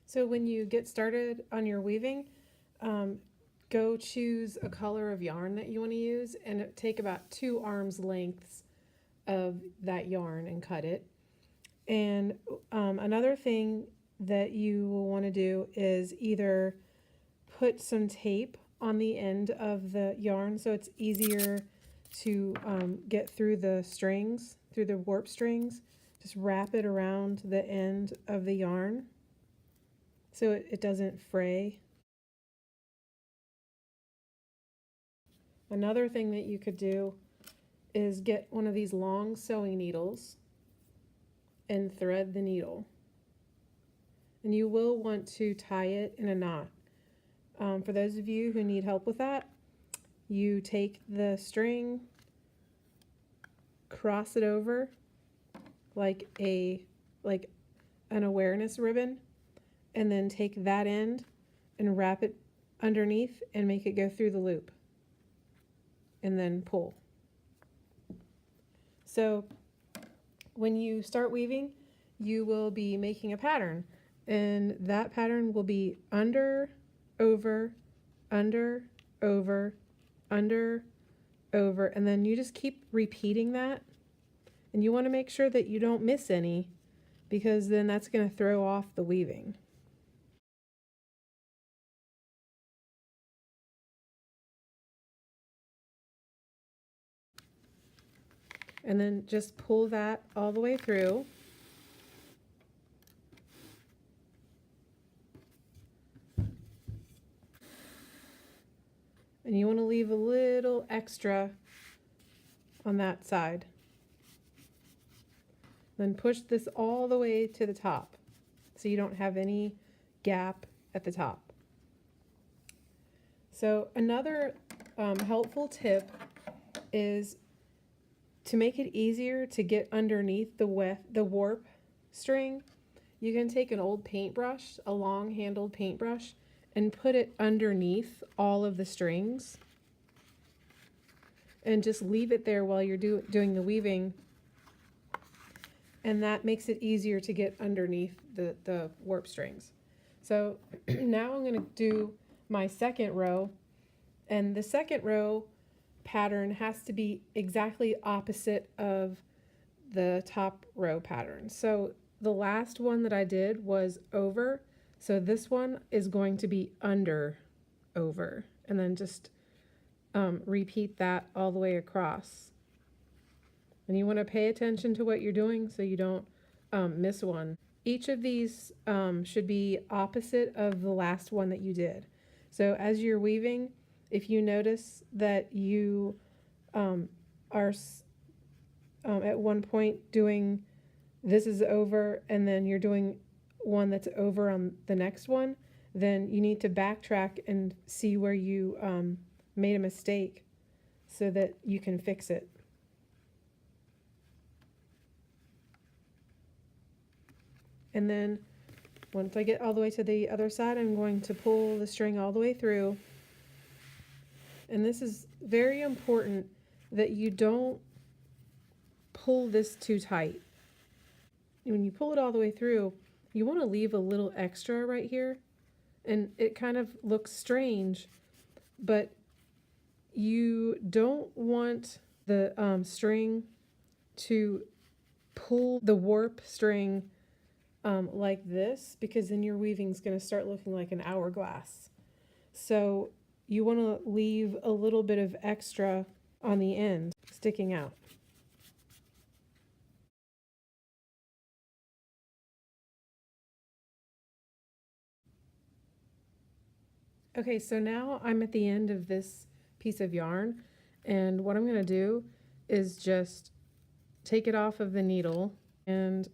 So when you get started on your weaving, go choose a color of yarn that you want to use and take about 2 arms lengths of that yarn and cut it. And another thing that you will want to do is either put some tape on the end of the yarn so it's easier to get through the strings, through the warp strings. Just wrap it around the end of the yarn so it doesn't fray. Another thing that you could do is get one of these long sewing needles and thread the needle. And you will want to tie it in a knot. For those of you who need help with that, you take the string, cross it over like an awareness ribbon, and then take that end and wrap it underneath and make it go through the loop, and then pull. So when you start weaving, you will be making a pattern, and that pattern will be under, over, under, over, under, over, and then you just keep repeating that. And you want to make sure that you don't miss any, because then that's going to throw off the weaving. And then just pull that all the way through. And you want to leave a little extra on that side. Then push this all the way to the top so you don't have any gap at the top. So another helpful tip is to make it easier to get underneath the warp string. You can take an old paintbrush, a long handled paintbrush, and put it underneath all of the strings and just leave it there while you're doing the weaving, and that makes it easier to get underneath the warp strings. So now I'm going to do my second row, and the second row pattern has to be exactly opposite of the top row pattern. So the last one that I did was over, so this one is going to be under, over, and then just repeat that all the way across. And you want to pay attention to what you're doing so you don't miss one. Each of these should be opposite of the last one that you did. So as you're weaving, if you notice that you are at one point doing this is over and then you're doing one that's over on the next one, then you need to backtrack and see where you made a mistake so that you can fix it. And then once I get all the way to the other side, I'm going to pull the string all the way through. And this is very important that you don't pull this too tight. When you pull it all the way through, you want to leave a little extra right here. And it kind of looks strange, but you don't want the string to pull the warp string like this, because then your weaving is going to start looking like an hourglass. So you want to leave a little bit of extra on the end sticking out. Okay, so now I'm at the end of this piece of yarn, and what I'm going to do is just take it off of the needle and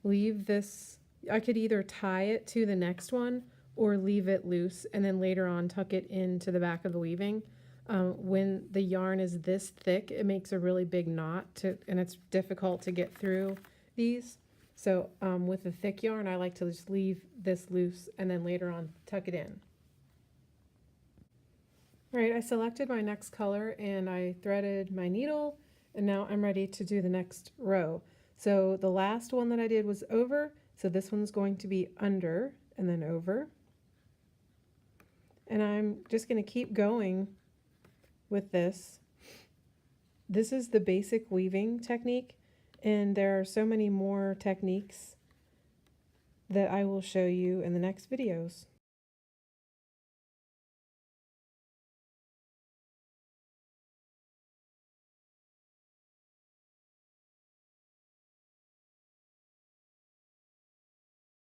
leave this. I could either tie it to the next one or leave it loose and then later on tuck it into the back of the weaving. When the yarn is this thick, it makes a really big knot and it's difficult to get through these. So with the thick yarn, I like to just leave this loose and then later on tuck it in. All right, I selected my next color and I threaded my needle, and now I'm ready to do the next row. So the last one that I did was over, So this one's going to be under and then over. And I'm just going to keep going with this. This is the basic weaving technique, and there are so many more techniques that I will show you in the next videos.